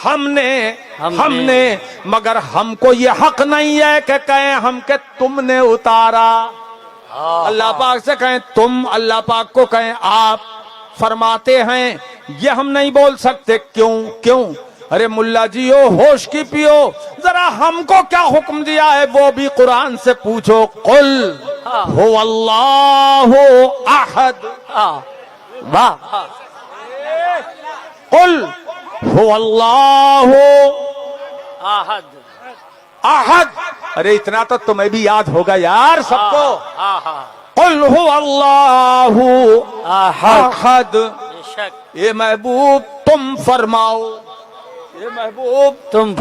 हमने मगर हमको ये हक नहीं है कि कहें हम के तुमने उतारा। अल्लाह पाक से कहें तुम, अल्लाह पाक को कहें आप। फरमाते हैं ये हम नहीं बोल सकते। क्यों? अरे मुल्ला जी हो, होश की पियो, जरा हमको क्या हुक्म दिया है वो भी कुरान से पूछो। कुल हो अल्लाहु अहद। वाह। कुल हो अल्लाहु अहद। अहद। अरे इतना तो तुम्हें भी याद होगा यार सबको। कुल हो अल्लाहु अहद। ये महबूब तुम फरमाओ, ये महबूब तुम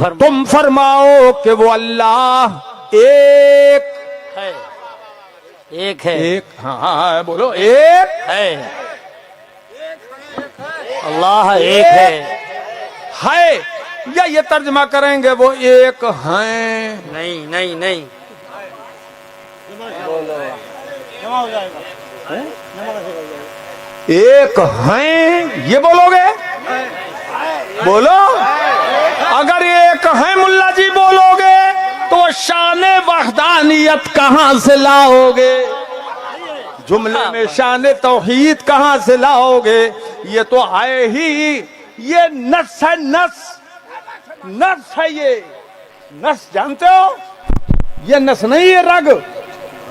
फरमाओ कि वो अल्लाह एक है। एक है। एक, हाँ बोलो, एक है। अल्लाह एक है। या ये तर्जमा करेंगे वो एक हैं? नहीं। एक हैं ये बोलोगे? बोलो। अगर एक है मुल्ला जी बोलोगे तो शान वहदानियत कहां से लाओगे? जुमले में शान तौहीद कहां से लाओगे? ये तो है ही, ये नस है, नस है ये। नस जानते हो? ये नस नहीं, ये रग।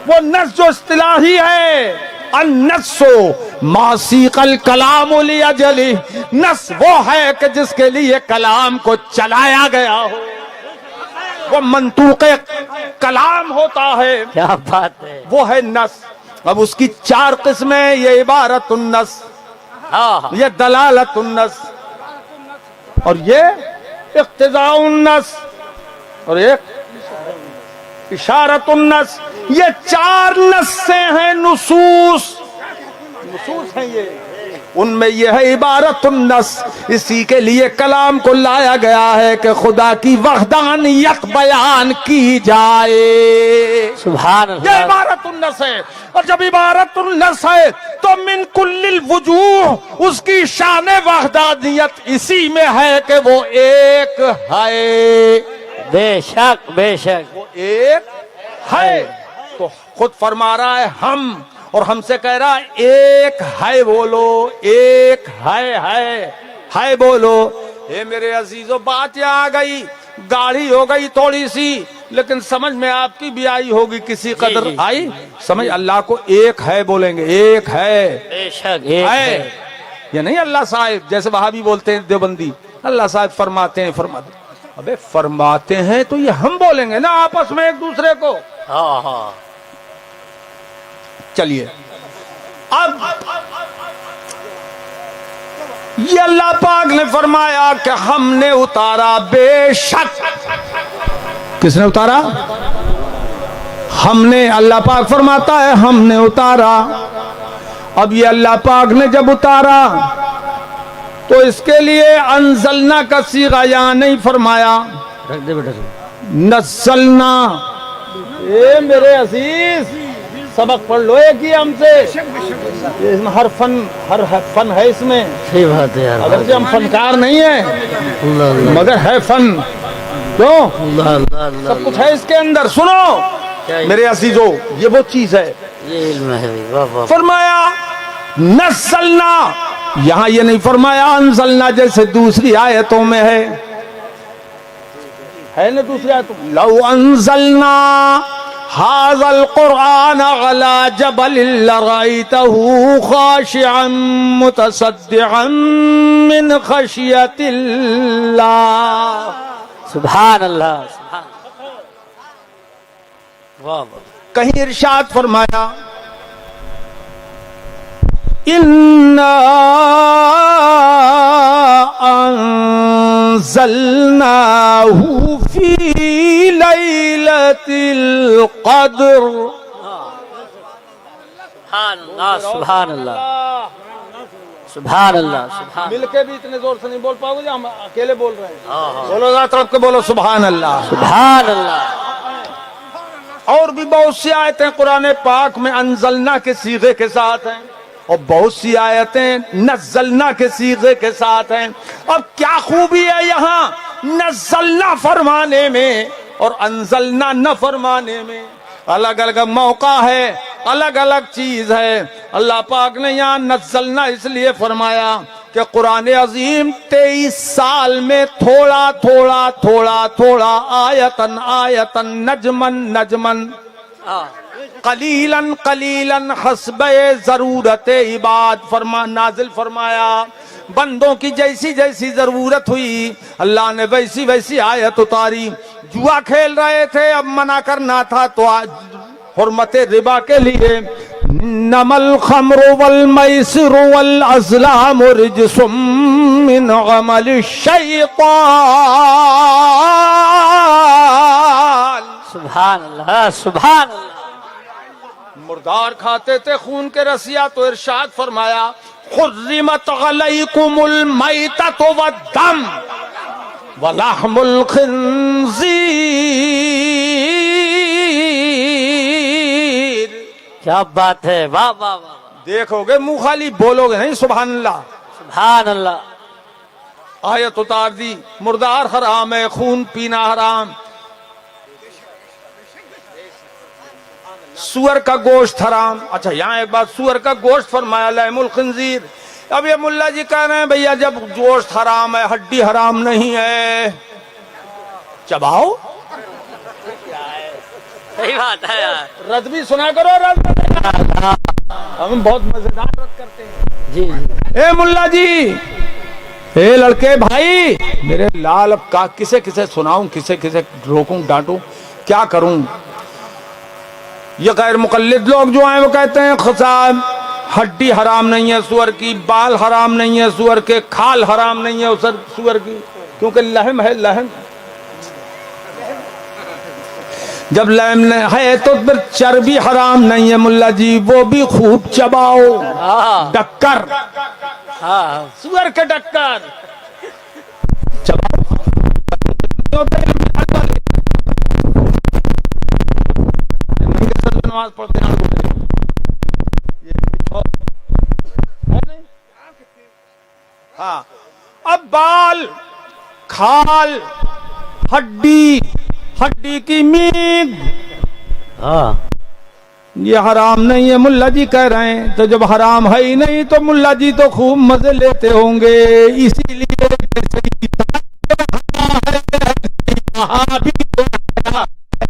वो नस जो इस्तिलाही है, अन्नसो मासीकल कलाम लिअजली। नस वो है कि जिसके लिए कलाम को चलाया गया हो, वो मंतूक़े कलाम होता है। क्या बात है। वो है नस। अब उसकी 4 किस्में, ये इबारतुन्नस, ये दलालतुन्नस, और ये इक्तिज़ाउन्नस, और एक इशारतुन्नस। ये 4 नस्से हैं, नुसूस हैं ये। उनमें यह है इबारतुन्नस। इसी के लिए कलाम को लाया गया है कि खुदा की वहदानियत बयान की जाए। सुभान अल्लाह। ये इबारतुन्नस है। और जब इबारतुन्नस है तो मिन कुल्लिल वजूह उसकी शान वहदानियत इसी में है कि वो एक है। बेशक वो एक है। तो खुद फरमा रहा है हम, और हमसे कह रहा है एक है बोलो, एक है बोलो। ये मेरे अजीजों, बात आ गई, गाढ़ी हो गई थोड़ी सी, लेकिन समझ में आपकी भी आई होगी, किसी कदर आई समझ। अल्लाह को एक है बोलेंगे, एक है, बेशक एक है। ये नहीं अल्लाह साहिब जैसे वहाबी बोलते हैं देवबंदी, अल्लाह साहिब फरमाते हैं। अबे फरमाते हैं तो ये हम बोलेंगे ना आपस में एक दूसरे को। हाँ। चलिए, अब ये अल्लाह पाक ने फरमाया कि हमने उतारा। बेशक किसने उतारा? हमने। अल्लाह पाक फरमाता है हमने उतारा। अब ये अल्लाह पाक ने जब उतारा तो इसके लिए अंजलना का सीगा यहां नहीं फरमाया, रख दे बेटा। नज़लना। ए मेरे अजीज, सबक पढ़ लो एक ही हमसे। इसमें हर फन है इसमें। सही बात है यार। अगर से हम फनकार नहीं है मगर है फन। क्यों? सब कुछ है इसके अंदर। सुनो मेरे अजीजों, ये वो चीज है, ये इल्म है। वाह वाह। फरमाया नज़लना, यहाँ ये नहीं फरमाया अंज़लना जैसे दूसरी आयतों में है ना दूसरी आयतों। लौ अंज़लना हाज़ल कुरआन अला जबल लरअयतहु खाशिअन मुतसद्दिअन मिन खशियतिल्लाह। सुभान अल्लाह। वाह वाह। कहीं इरशाद फरमाया इन्ना अंज़लनाहु फी लैलतिल क़द्र। सुभान अल्लाह। सुभान अल्लाह। मिलके भी इतने जोर से नहीं बोल पाओगे, हम अकेले बोल रहे हैं। बोलो ज़रा तरफ के बोलो सुभान अल्लाह। सुभान अल्लाह। और भी बहुत सी आयतें कुरान पाक में अंज़लना के सीगे के साथ हैं। और बहुत सी आयतें नज़लना के सीगे के साथ हैं। अब क्या खूबी है यहाँ नज़लना फरमाने में और अंज़लना न फरमाने में? अलग अलग मौका है, अलग अलग चीज है। अल्लाह पाक ने यहाँ नज़लना इसलिए फरमाया कि कुरान अजीम 23 साल में थोड़ा थोड़ा थोड़ा थोड़ा आयतन आयतन नजमन नजमन कलीलन कलीलन हस्बे जरूरत इबाद नाजिल फरमाया। बंदों की जैसी जैसी जरूरत हुई अल्लाह ने वैसी वैसी आयत उतारी। जुआ खेल रहे थे, अब मना करना था तो आज हुर्मते रिबा के लिए नमल खमरु वल मैसिरु वल अज़लामु रिजसुम मिन अमलि शैतान। सुभान अल्लाह, सुभान अल्लाह। मुर्दार खाते थे खून के रसिया तो इरशाद फरमाया हुर्रिमत अलैकुमुल मैततु वद्दम वलहमुल खिंजीर। क्या बात है, वाह वाह वाह। देखोगे मुंह खाली बोलोगे नहीं सुभान अल्लाह। सुभान अल्लाह। आयत उतार दी मुर्दार हराम है, खून पीना हराम, सुअर का गोश्त हराम। अच्छा यहाँ एक बात, सुअर का गोश्त फरमाया लहमुल खिंजीर। अब ये मुल्ला जी कह रहे हैं भैया जब गोश्त हराम है हड्डी हराम नहीं है, चबाओ। सही बात है यार। रद भी सुना करो, रद हम बहुत मजेदार रद करते हैं। जी जी। ए मुल्ला जी, ए लड़के भाई मेरे लाल, अब का किसे किसे सुनाऊं, किसे किसे रोकूं डांटूं, क्या करूं? ये गैर मुकल्लिद लोग जो हैं वो कहते हैं खसाब हड्डी हराम नहीं है सुअर की, बाल हराम नहीं है सुअर के, खाल हराम नहीं है सुअर की, क्योंकि लहम है। लहम जब लहम है तो फिर चर्बी हराम नहीं है मुल्ला जी, वो भी खूब चबाओ। डक्कर, सुअर के डक्कर चबाओ। नमाज पढ़ते हैं हाँ। अब बाल, खाल, हड्डी, हड्डी की मीद ये हराम नहीं है मुल्ला जी कह रहे हैं। तो जब हराम है ही नहीं तो मुल्ला जी तो खूब मजे लेते होंगे, इसीलिए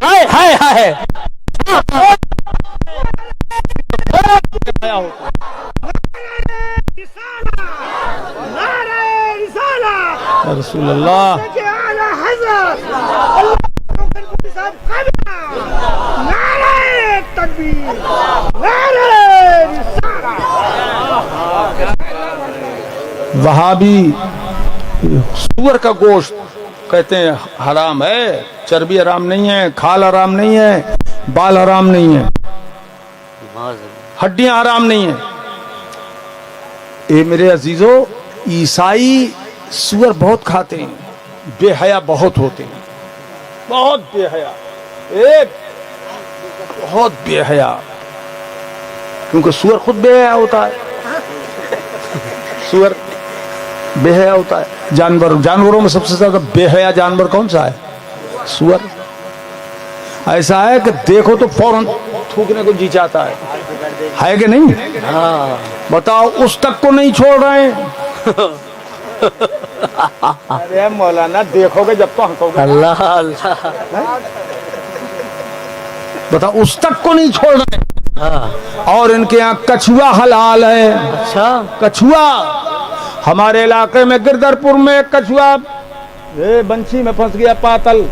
हाय हाय हाय। रसूलुल्लाह वहाबी सूअर का गोश्त कहते हैं हराम है, चर्बी हराम नहीं है, खाल हराम नहीं है, बाल हराम नहीं है, हड्डियां हराम नहीं है। ए मेरे अजीजों, ईसाई सूअर बहुत खाते हैं, बेहया बहुत होते हैं, बहुत बेहया, एक बहुत बेहया, क्योंकि सूअर खुद बेहया होता है। सूअर बेहया होता है। जानवरों में सबसे ज्यादा बेहया जानवर कौन सा है? सूअर। ऐसा है कि देखो तो फौरन थूकने को जी चाहता है कि नहीं? हाँ। बताओ, उस तक को नहीं छोड़ रहे हैं। अरे मौलाना देखोगे जब तो हंसोगे। अल्लाह अल्लाह। बताओ, उस तक को नहीं छोड़ रहे। हाँ। और इनके यहाँ कछुआ हलाल है। अच्छा, कछुआ हमारे इलाके में गिरधरपुर में एक कछुआ बंसी में फंस गया, पातल।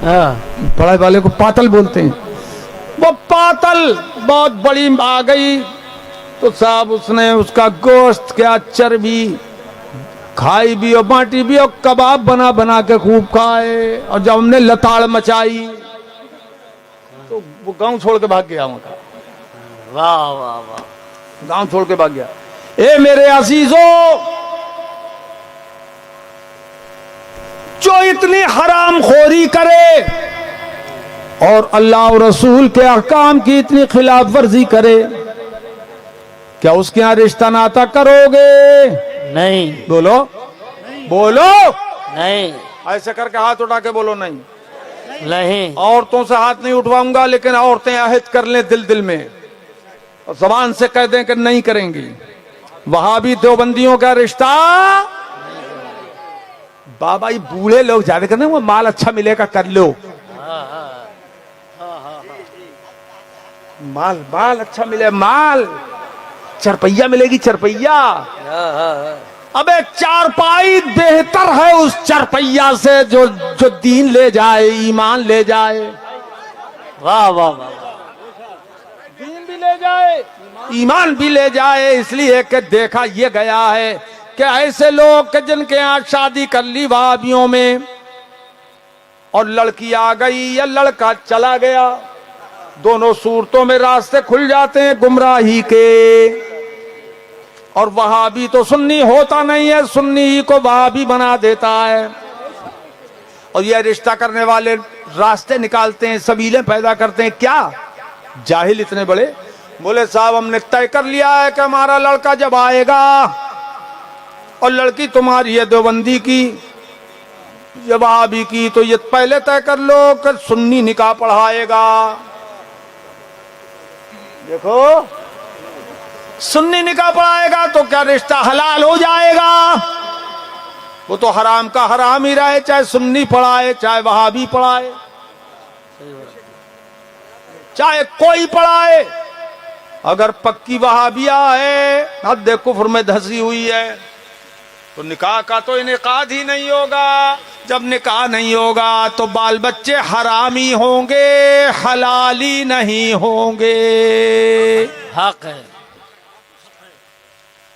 पढ़ाई वाले को पातल बोलते हैं। वो पातल बहुत बड़ी आ गई तो साहब उसने उसका गोश्त क्या चर्बी खाई भी और बांटी भी और कबाब बना बना के खूब खाए। और जब हमने लताड़ मचाई तो वो गांव छोड़ के भाग गया। उनका वाह वाह वाह, गांव छोड़ के भाग गया। ए मेरे अजीजों, जो इतनी हराम खोरी करे और अल्लाह और रसूल के अहकाम की इतनी खिलाफ वर्जी करे, क्या उसके यहाँ रिश्ता नाता करोगे? नहीं बोलो बोलो, नहीं ऐसे करके हाथ उठा के बोलो नहीं। नहीं। औरतों से हाथ नहीं उठवाऊंगा, लेकिन औरतें अहद कर लें दिल दिल में और जबान से कह दें कि नहीं करेंगी। वहाबी देवबंदियों का रिश्ता, बाबा ये बूढ़े लोग ज्यादा करने, वो माल अच्छा मिलेगा कर लो, माल माल अच्छा मिले, माल चरपैया मिलेगी, चरपैया। अबे चारपाई बेहतर है उस चरपैया से जो जो दीन ले जाए, ईमान ले जाए। वाह वाह वाह। दीन भी ले जाए, ईमान भी ले जाए। इसलिए कि देखा ये गया है कि ऐसे लोग के जिनके यहाँ शादी कर ली वहाबियों में, और लड़की आ गई या लड़का चला गया, दोनों सूरतों में रास्ते खुल जाते हैं गुमराही के। और वहाबी तो सुन्नी होता नहीं है, सुन्नी ही को वहाबी बना देता है। और यह रिश्ता करने वाले रास्ते निकालते हैं, सबीलें पैदा करते हैं। क्या जाहिल इतने बड़े, बोले साहब हमने तय कर लिया है कि हमारा लड़का जब आएगा, और लड़की तुम्हारी है देवबंदी की या वहाबी की, तो ये पहले तय कर लो कि सुन्नी निकाह पढ़ाएगा। देखो सुन्नी निकाह पढ़ाएगा तो क्या रिश्ता हलाल हो जाएगा? वो तो हराम का हराम ही रहे, चाहे सुन्नी पढ़ाए चाहे वहाबी पढ़ाए, चाहे कोई पढ़ाए। अगर पक्की वहाबिया है, हद कुफ्र में धसी हुई है, तो निकाह का तो इनेकाद ही नहीं होगा। जब निकाह नहीं होगा तो बाल बच्चे हरामी होंगे, हलाली नहीं होंगे। हक है।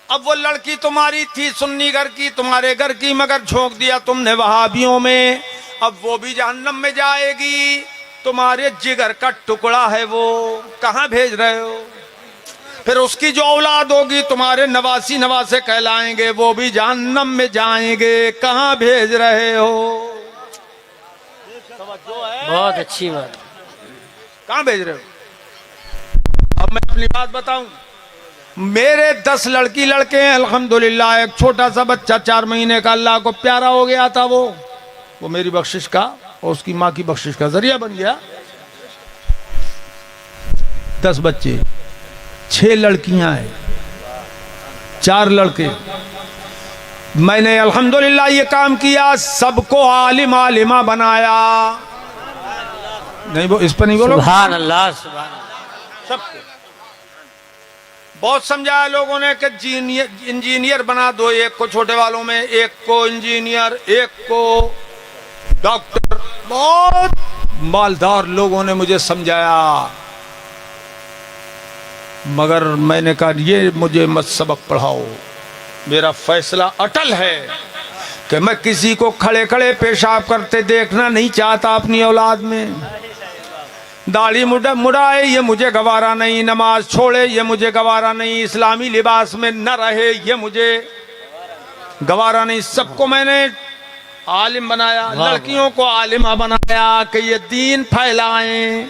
अब वो लड़की तुम्हारी थी सुन्नी घर की, तुम्हारे घर की, मगर झोंक दिया तुमने वहाबियों में, अब वो भी जहन्नम में जाएगी। तुम्हारे जिगर का टुकड़ा है वो, कहां भेज रहे हो? फिर उसकी जो औलाद होगी तुम्हारे नवासी नवासे कहलाएंगे, वो भी जहन्नम में जाएंगे, कहां भेज रहे हो? बहुत अच्छी बात। कहां भेज रहे हो? अब मैं अपनी बात बताऊं, मेरे 10 लड़की लड़के हैं अल्हम्दुलिल्लाह। एक छोटा सा बच्चा 4 महीने का अल्लाह को प्यारा हो गया था, वो मेरी बख्शिश का और उसकी माँ की बख्शिश का जरिया बन गया। 10 बच्चे, 6 लड़कियां हैं, 4 लड़के। मैंने अल्हम्दुलिल्लाह ये काम किया, सबको आलिम आलिमा बनाया। नहीं वो इस पर नहीं बोलो, सुभान अल्लाह सुभान अल्लाह। सबको बहुत समझाया लोगों ने कि इंजीनियर बना दो, एक को छोटे वालों में, एक को इंजीनियर, एक को डॉक्टर। बहुत मालदार लोगों ने मुझे समझाया, मगर मैंने कहा ये मुझे मत सबक पढ़ाओ। मेरा फैसला अटल है कि मैं किसी को खड़े खड़े पेशाब करते देखना नहीं चाहता अपनी औलाद में। दाढ़ी मुड़ाए ये मुझे गवारा नहीं, नमाज छोड़े ये मुझे गवारा नहीं, इस्लामी लिबास में न रहे ये मुझे गवारा नहीं। सबको मैंने आलिम बनाया, लड़कियों को आलिमा बनाया कि ये दीन फैलाएं।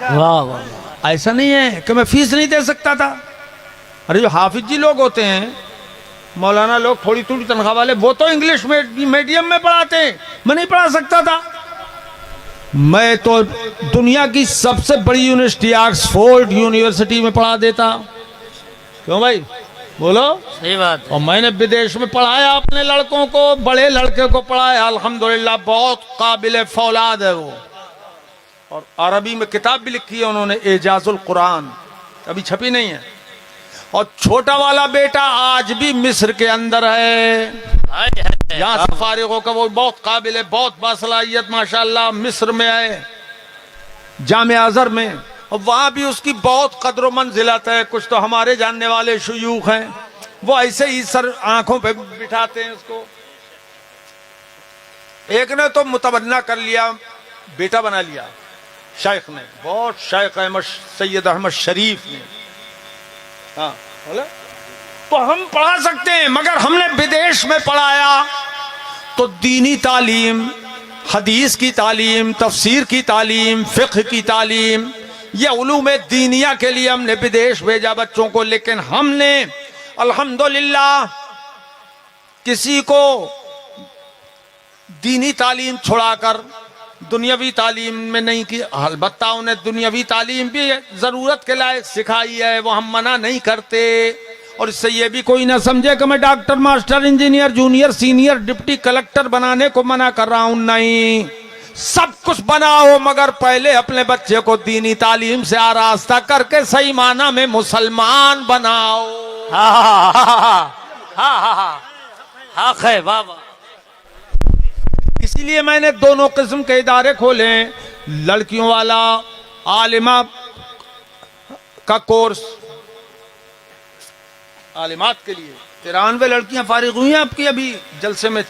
वाह वाह। ऐसा नहीं है कि मैं फीस नहीं दे सकता था। अरे जो हाफिज जी लोग होते हैं, मौलाना लोग थोड़ी थोड़ी तनख्वाह वाले, वो तो इंग्लिश मीडियम में पढ़ाते हैं, मैं नहीं पढ़ा सकता था। मैं तो दुनिया की सबसे बड़ी यूनिवर्सिटी ऑक्सफोर्ड यूनिवर्सिटी में पढ़ा देता। क्यों भाई बोलो? सही बात। और मैंने विदेश में पढ़ाया अपने लड़कों को, बड़े लड़के को पढ़ाया, अल्हम्दुलिल्लाह बहुत काबिल फौलाद है वो। और अरबी में किताब भी लिखी है उन्होंने, एजाजुल कुरान, अभी छपी नहीं है। और छोटा वाला बेटा आज भी मिस्र के अंदर है, यहाँ से फारिग होकर वो बहुत काबिल है, बहुत बासलाहियत माशाअल्लाह, मिस्र में है, जामिया अज़हर में। और वहां भी उसकी बहुत कद्र मंजिलत है। कुछ तो हमारे जानने वाले शुयूख हैं, वो ऐसे ही सर आंखों पे बिठाते हैं उसको। एक ने तो मुतबन्ना कर लिया, बेटा बना लिया शेख ने, बहुत शेख अहमद सैयद अहमद शरीफ ने। हाँ बोले तो हम पढ़ा सकते हैं, मगर हमने विदेश में पढ़ाया तो दीनी तालीम, हदीस की तालीम, तफसीर की तालीम, फिक्ह की तालीम, ये उलूम दीनिया के लिए हमने विदेश भेजा बच्चों को, लेकिन हमने अल्हम्दुलिल्लाह किसी को दीनी तालीम छुड़ाकर दुनियावी तालीम में नहीं की। अलबत्ता उन्हें दुनियावी तालीम भी जरूरत के लायक सिखाई है, वो हम मना नहीं करते। और इससे ये भी कोई ना समझे कि मैं doctor, master, engineer, junior, senior, deputy collector बनाने को मना कर रहा हूं, नहीं। सब कुछ बनाओ, मगर पहले अपने बच्चे को दीनी तालीम से आरास्ता करके सही माना में मुसलमान बनाओ। हाँ हाँ हाँ हाँ हाँ हाँ है बाबा। इसीलिए मैंने दोनों किस्म के इदारे खोले, लड़कियों वाला आलिमा का कोर्स, आलिमात के लिए 93 लड़कियां फारिग हुई हैं आपकी। अभी जलसे में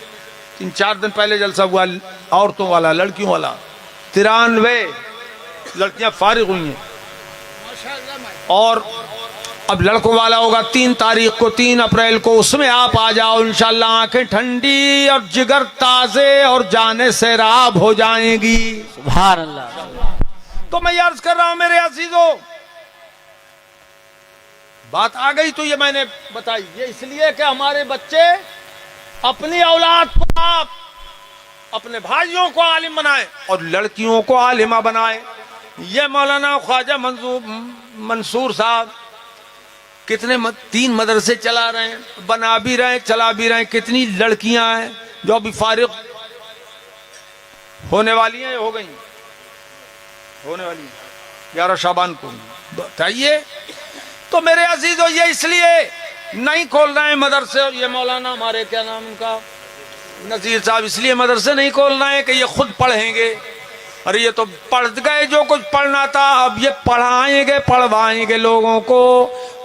3-4 दिन पहले जलसा हुआ, औरतों वाला, लड़कियों वाला, 93 लड़कियां फारिग हुई हैं। और अब लड़कों वाला होगा 3 तारीख को, 3 अप्रैल को, उसमें आप आ जाओ इंशाल्लाह। आंखें ठंडी और जिगर ताजे और जाने से राब हो जाएंगी। सुभान अल्लाह। तो मैं अर्ज कर रहा हूं मेरे अजीजों, बात आ गई तो ये मैंने बताई, ये इसलिए कि हमारे बच्चे अपनी औलाद को, आप अपने भाइयों को आलिम बनाएं और लड़कियों को आलिमा बनाएं। ये मौलाना ख्वाजा मंसूर साहब कितने 3 मदरसे चला रहे हैं, बना भी रहे हैं, चला भी रहे हैं। कितनी लड़कियां हैं जो अभी फारिग होने वाली हैं, हो गई, होने वाली 11 शाबान को बताइए। तो मेरे अजीजों, ये इसलिए नहीं खोल रहे हैं मदरसे, और ये मौलाना हमारे, क्या नाम उनका, नजीर साहब, इसलिए मदरसे नहीं खोल रहे हैं कि ये खुद पढ़ेंगे। अरे ये तो पढ़ गए जो कुछ पढ़ना था, अब ये पढ़ाएंगे, पढ़वाएंगे लोगों को,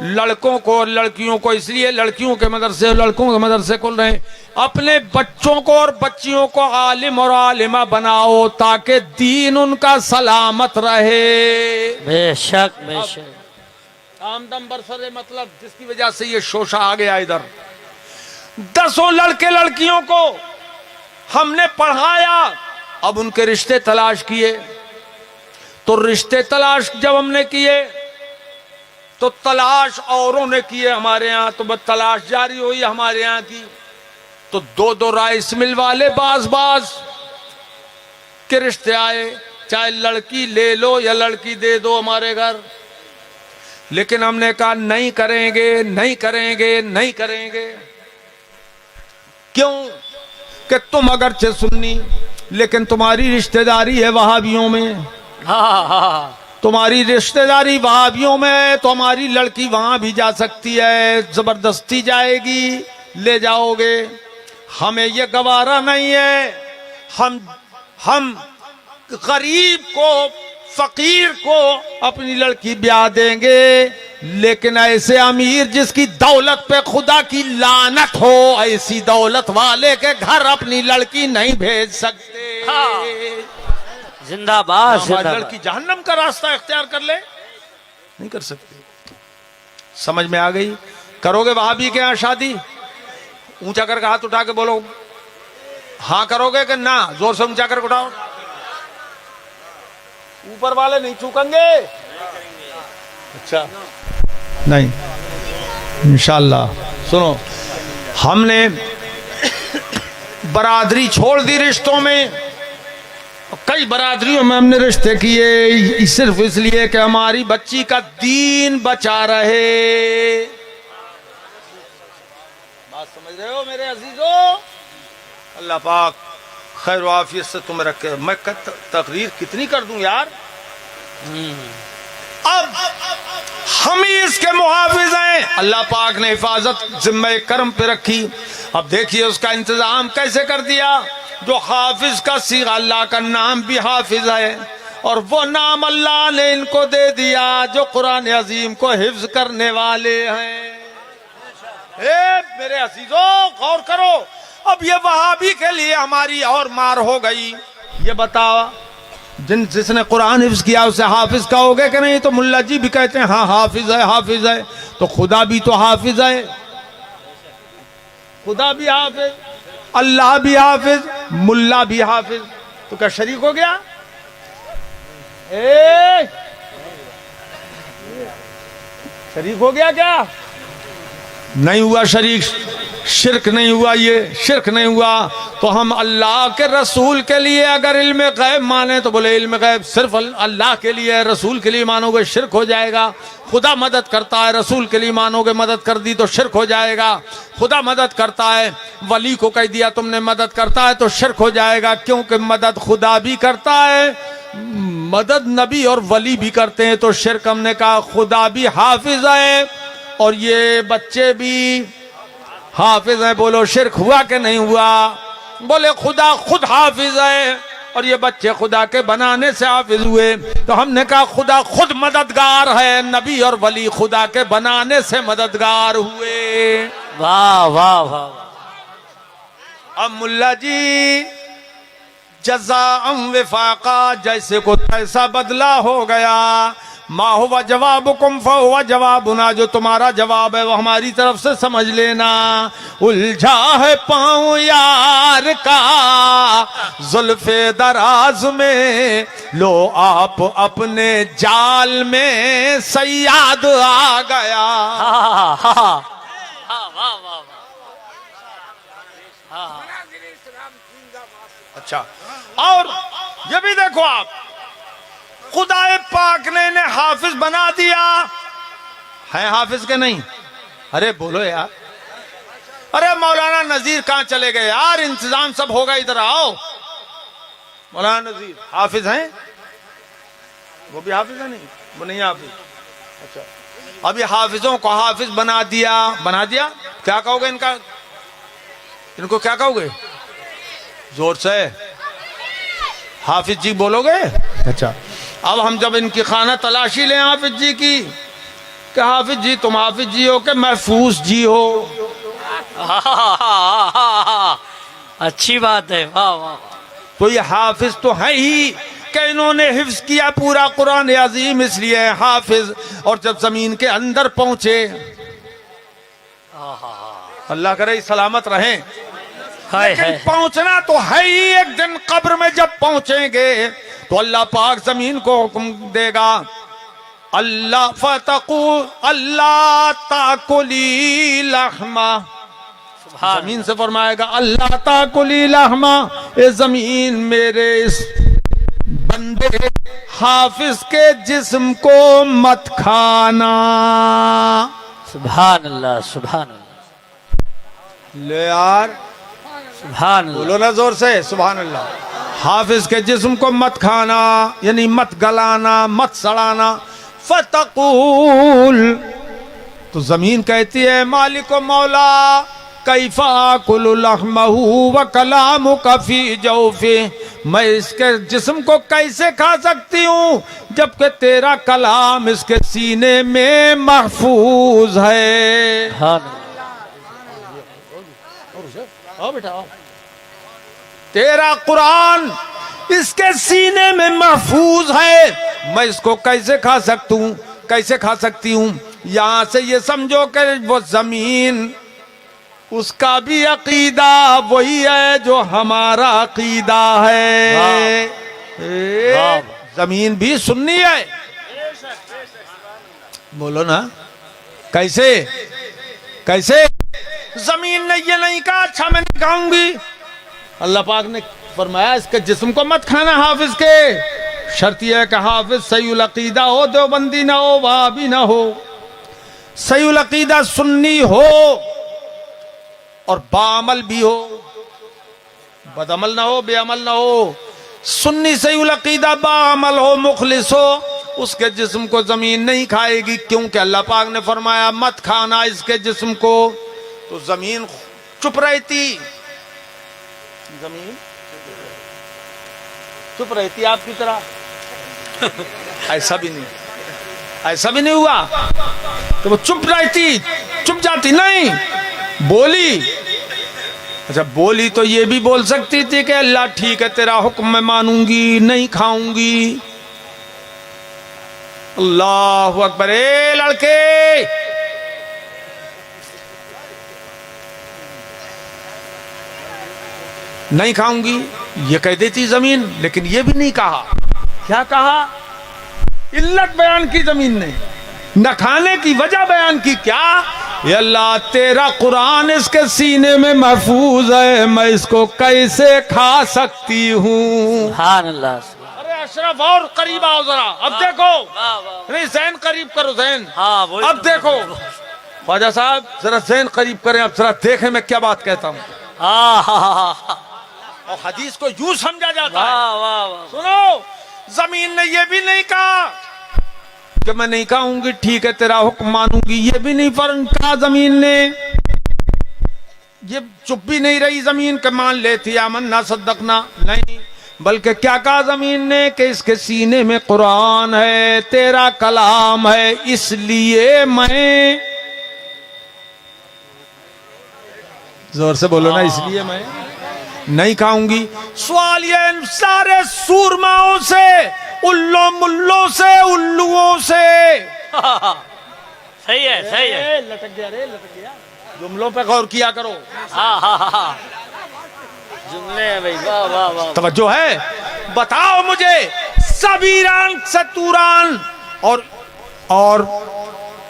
लड़कों को और लड़कियों को। इसलिए लड़कियों के मदरसे, लड़कों के मदरसे खोल रहे हैं। अपने बच्चों को और बच्चियों को आलिम और आलिमा बनाओ ताकि दीन उनका सलामत रहे। बेशक बेशक। आमदम बरसरे, मतलब जिसकी वजह से ये शोशा आ गया इधर। 10 लड़के लड़कियों को हमने पढ़ाया, अब उनके रिश्ते तलाश किए। तो रिश्ते तलाश जब हमने किए तो तलाश औरों ने किए हमारे यहाँ, तो बस तलाश जारी हुई हमारे यहाँ की। तो 2-2 राइस मिल वाले बाज के रिश्ते आए, चाहे लड़की ले लो या लड़की दे दो हमारे घर। लेकिन हमने कहा नहीं करेंगे, नहीं करेंगे, नहीं करेंगे। क्यों? कि तुम अगरचे सुन्नी, लेकिन तुम्हारी रिश्तेदारी है वहाबियों में। हाँ हाँ। तुम्हारी रिश्तेदारी वहाबियों में है, तो हमारी लड़की वहां भी जा सकती है, जबरदस्ती जाएगी, ले जाओगे। हमें ये गवारा नहीं है। हम गरीब को, फकीर को अपनी लड़की ब्याह देंगे, लेकिन ऐसे अमीर जिसकी दौलत पे खुदा की लानत हो, ऐसी दौलत वाले के घर अपनी लड़की नहीं भेज सकते। हाँ। जिंदाबाद। हमारी लड़की जहन्नम का रास्ता इख्तियार कर ले, नहीं कर सकते। समझ में आ गई? करोगे वहाबी के यहाँ शादी? ऊंचा करके हाथ उठा के बोलो हाँ करोगे कि ना? जोर से ऊंचा करके उठाओ। ऊपर वाले नहीं चूकेंगे। अच्छा नहीं, इंशाल्लाह। सुनो, हमने बरादरी छोड़ दी रिश्तों में। कई बरादरियों में हमने रिश्ते किए सिर्फ इसलिए कि हमारी बच्ची का दीन बचा रहे। बात समझ रहे हो मेरे अजीजों? अल्लाह पाक खैर आफियत से तुम्हें रखे। मैं तकरीर कितनी कर दूं यार। अब हम ही इसके मुहाफिज हैं। अल्लाह पाक ने हिफाजत जिम्मे करम पे रखी। अब देखिए उसका इंतजाम कैसे कर दिया। जो हाफिज का सीगा, अल्लाह का नाम भी हाफिज है, और वो नाम अल्लाह ने इनको दे दिया जो कुरान अजीम को हिफ्ज करने वाले हैं। मेरे अजीजों गौर करो। अब ये वहाबी के लिए हमारी और मार हो गई। ये बताओ, जिसने कुरान हिफ्ज किया उसे हाफिज कहोगे कि नहीं? तो मुल्ला जी भी कहते हैं हाँ हाफिज है, हाफिज है। तो खुदा भी तो हाफिज है, खुदा भी हाफिज, अल्लाह भी हाफिज, मुल्ला भी हाफिज। तो क्या शरीक हो गया? शरीक हो गया क्या? नहीं हुआ शरीक, शिरक नहीं हुआ, ये शिरक नहीं हुआ। तो हम अल्लाह के रसूल के लिए अगर इल्म गैब माने तो बोले इल्म गैब सिर्फ अल्लाह के लिए, रसूल के लिए मानोगे शिरक हो जाएगा। खुदा मदद करता है, रसूल के लिए मानोगे मदद कर दी तो शिरक हो जाएगा। खुदा मदद करता है, वली को कह दिया तुमने मदद करता है तो शिरक हो जाएगा, क्योंकि मदद खुदा भी करता है, मदद नबी और वली भी करते हैं तो शिरक। हमने कहा खुदा भी हाफिज है और ये बच्चे भी हाफिज है। बोलो शिरक हुआ कि नहीं हुआ? बोले खुदा खुद हाफिज है और ये बच्चे खुदा के बनाने से हाफिज हुए। तो हमने कहा खुदा खुद मददगार है, नबी और वली खुदा के बनाने से मददगार हुए। वाह वाह वाह। अब मुल्ला जी जज़ाअम विफाका, जैसे को तैसा बदला हो गया। मा हुवा जवाबुकुम फहुवा जवाबुना, जो तुम्हारा जवाब है वो हमारी तरफ से समझ लेना। उलझा है पाँव यार का जुल्फे दराज में, लो आप अपने जाल में सयाद आ गया। हाँ हाँ हाँ वाह वाह। अच्छा, और ये भी देखो आप, खुदाए पाक ने इन्हें हाफिज बना दिया है। हाफिज के नहीं? अरे बोलो यार, अरे मौलाना नजीर कहां चले गए यार? इंतजाम सब होगा, इधर आओ। मौलाना नजीर हाफिज हैं? वो भी हाफिज है? नहीं, वो नहीं हाफिज। अच्छा, अभी हाफिजों को हाफिज बना दिया। बना दिया, क्या कहोगे इनका? इनको क्या कहोगे? जोर से हाफिज जी बोलोगे? अच्छा, अब हम जब इनकी खाना तलाशी लें हाफिज जी की, कि हाफिज जी तुम हाफिज जी हो कि महफूज जी हो? अच्छी बात है, वाह वाह। तो ये हाफिज तो है ही कि इन्होंने हिफ्ज किया पूरा कुरान अजीम, इसलिए है हाफिज। और जब जमीन के अंदर पहुंचे, अल्लाह करे सलामत रहें, लेकिन पहुंचना तो है ही। एक दिन कब्र में जब पहुंचेंगे तो अल्लाह पाक जमीन को हुक्म देगा, अल्लाह फतकू अल्लाह ताकुली लहमा। जमीन से फरमाएगा अल्लाह ताकुली लहमा, ए जमीन मेरे इस बंदे हाफिज के जिस्म को मत खाना। सुभान अल्लाह सुभान अल्लाह। ले यार सुभान अल्लाह, बोलो ना जोर से सुभान अल्लाह। हाफिज के जिस्म को मत खाना, यानी मत गलाना, मत सड़ाना। फतकूल, तो जमीन कहती है मालिक मौला कैफा कुलु लहमहू व कलामु कफी जौफे, मैं इसके जिस्म को कैसे खा सकती हूँ जबकि तेरा कलाम इसके सीने में महफूज है। आओ बेटा आओ, तेरा कुरान इसके सीने में महफूज है, मैं इसको कैसे खा सकती हूँ, कैसे खा सकती हूँ। यहां से ये समझो कि वो जमीन उसका भी अकीदा वही है जो हमारा अकीदा है। जमीन भी सुन्नी है। बोलो ना कैसे? कैसे? जमीन ने ये नहीं कहा अच्छा मैं नहीं खाऊंगी। अल्लाह पाक ने फरमाया इसके जिस्म को मत खाना हाफिज के। शर्त यह है कि हाफिज सही अकीदा हो, देवबंदी ना हो, वहाबी ना हो, सही अकीदा सुन्नी हो और बाअमल भी हो, बदअमल ना हो, बेअमल ना हो। सुन्नी सही अकीदा बाअमल हो, मुखलिस हो, उसके जिस्म को जमीन नहीं खाएगी, क्योंकि अल्लाह पाक ने फरमाया मत खाना इसके जिस्म को। तो जमीन चुप रहती, जमीन चुप रहती आपकी तरह। ऐसा भी नहीं, ऐसा भी नहीं हुआ तो वो चुप रहती, चुप जाती नहीं, बोली। अच्छा बोली तो ये भी बोल सकती थी कि अल्लाह ठीक है तेरा हुक्म मैं मानूंगी, नहीं खाऊंगी। अल्लाह अकबर। ए लड़के नहीं खाऊंगी ये कह देती जमीन, लेकिन ये भी नहीं कहा। क्या कहा? इल्लत बयान की जमीन ने न खाने की वजह बयान की क्या? ये अल्लाह तेरा कुरान इसके सीने में महफूज है, मैं इसको कैसे खा सकती हूँ? सुभान अल्लाह। अरे अशरफ और करीब आओ जरा, अब देखो। वाह वाह। नहीं जैन करीब करो, जैन। हाँ वही अब तो। देखो ख्वाजा साहब, जरा जैन करीब करें, अब जरा देखें मैं क्या बात कहता हूँ। और हदीस को यूं समझा जाता है। वाह वाह वाह। सुनो, जमीन ने ये भी नहीं कहा कि मैं नहीं कहूंगी ठीक है तेरा हुक्म मानूंगी, ये भी नहीं कहा जमीन ने। ये चुप भी नहीं रही जमीन के मान लेती आमन्ना सद्दकना, नहीं, बल्कि क्या कहा जमीन ने कि इसके सीने में कुरान है, तेरा कलाम है, इसलिए मैं, जोर से बोलो ना, इसलिए मैं नहीं खाऊंगी। सवाल ये इन सारे सूरमाओं से, उल्लो मुल्लों से, उल्लुओं से। सही है सही है। लटक गया रे, लटक गया। जुमलों पे गौर किया करो। हाँ। जुमले हैं भाई। वाह वाह वाह। तवज्जो है? बताओ मुझे, सब ईरान से तुरान और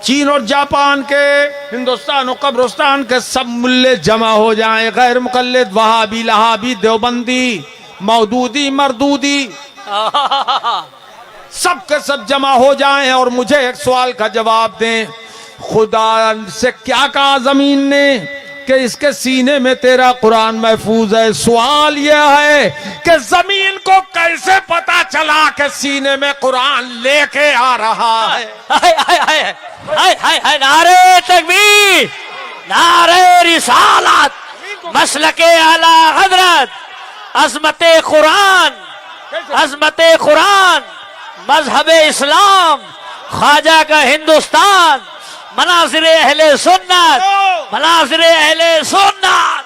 चीन और जापान के, हिंदुस्तान और कब्रिस्तान के सब मुल्ले जमा हो जाएं, गैर मुकल्लिद, वहाबी, लहाबी, देवबंदी, मौदूदी, मरदूदी, सब के सब जमा हो जाएं और मुझे एक सवाल का जवाब दें। खुदा से क्या कहा जमीन ने कि इसके सीने में तेरा कुरान महफूज है? सवाल यह है कि जमीन को कैसे पता चला कि सीने में कुरान लेके आ रहा है? हाय हाय हाय हाय हाय हाय। नारे तकबीर, नारे रिसालत, मसलके आला हजरत, अजमते कुरान, अजमते कुरान, मजहबे इस्लाम, ख्वाजा का हिंदुस्तान, मनाज़िरे अहले सुन्नत, मनाज़िरे अहले सुन्नत।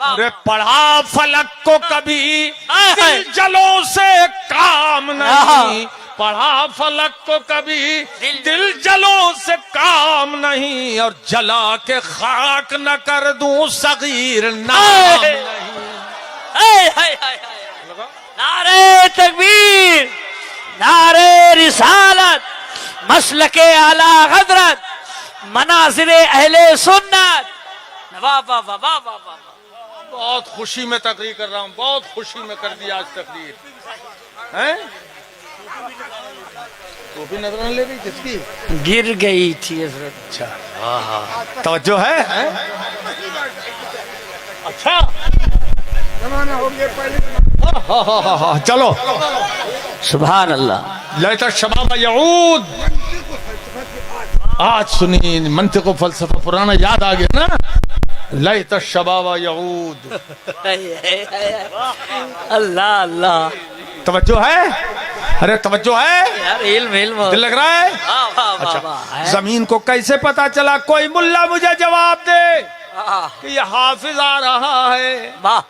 अरे पढ़ा फलक को कभी दिल जलों से काम नहीं, पढ़ा फलक को कभी दिल जलों से काम नहीं, और जला के खाक न कर दूं सगीर नाम नहीं। नारे तकबीर, नारे रिसालत, मसलके आला हजरत, मनाज़िरे अहले सुन्नत। वाह वाह वाह वाह वाह वाह। बहुत खुशी में तकरीर कर रहा हूँ, बहुत खुशी में कर दिया आज तकरीर। हैं? टोपी नजर ले रही किसकी? गिर गई थी हजरत। अच्छा, तवज्जो है? अच्छा, जमाना हो गया पहले। चलो, सुभान अल्लाह। लैता शबाब यऊद। आज सुनी मंतिक़ व फलसफा पुराना याद आ गया ना। लैता शबाब यऊद। अल्लाह अल्लाह। तवज्जो है? अरे तवज्जो है? यार इल्म इल्म दिल लग रहा है? वाह वाह वाह अच्छा, वाह। जमीन को कैसे पता चला? कोई मुल्ला मुझे जवाब दे वाह कि ये हाफिज आ रहा है। वाह।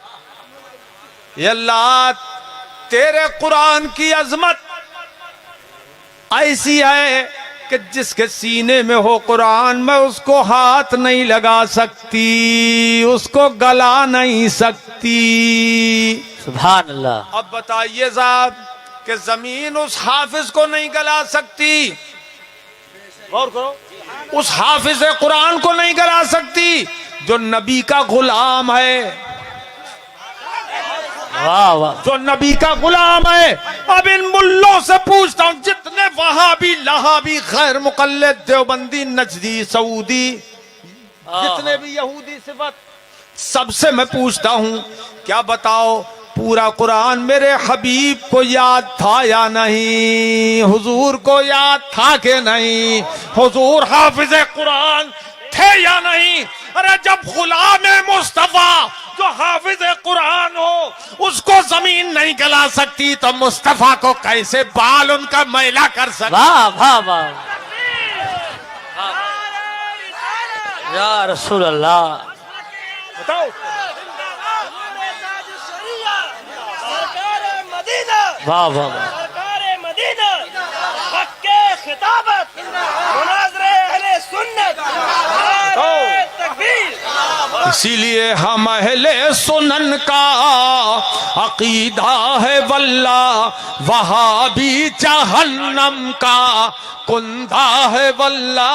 ये अल्लाह तेरे कुरान की अजमत ऐसी है कि जिसके सीने में हो कुरान, मैं उसको हाथ नहीं लगा सकती, उसको गला नहीं सकती। सुभान अल्लाह। अब बताइए साहब कि जमीन उस हाफिज को नहीं गला सकती, गौर करो, उस हाफिज कुरान को नहीं गला सकती जो नबी का गुलाम है, वाह वाह। जो नबी का गुलाम है। अब इन मुल्लों से पूछता हूं, जितने वहाबी, लहाबी, गैर मुकल्लिद, देवबंदी, नजदी, सऊदी, जितने भी यहूदी सिफत, सबसे मैं पूछता हूं, क्या बताओ पूरा कुरान मेरे हबीब को याद था या नहीं? हुजूर को याद था कि नहीं? हुजूर हाफिज कुरान थे या नहीं? अरे जब गुलाम मुस्तफा जो हाफिज कुरान हो उसको जमीन नहीं गला सकती, तो मुस्तफा को कैसे बाल उनका मैला कर सकती? वाह वाह वाह। या रसूल अल्लाह। बताओ। वाह वाह वाह। सरकारे मदीना, हक्के खिताबत, मुनाज़रे अहले सुन्नत, नारे तकबीर, इसीलिए हम अहले सुनन का अकीदा है वल्ला वहाबी जहन्नम का कुंदा है वल्ला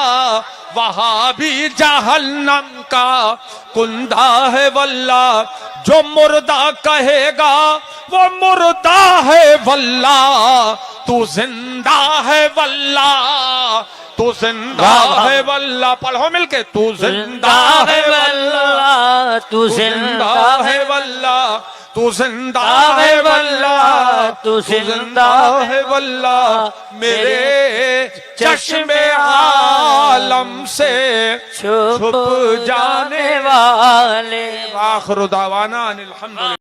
वहाबी जहन्नम का कुंदा है वल्ला जो मुर्दा कहेगा वो मुर्दा है वल्ला तू जिंदा है वल्ला तू जिंदा है वल्ला पढ़ो मिलके तू जिंदा है वल्ला तू जिंदा है वल्ला तू जिंदा है वल्ला तू जिंदा है वल्ला मेरे चश्मे आलम से छुप जाने वाले आखिर दावाना अनिल हम्दुलिल्लाह।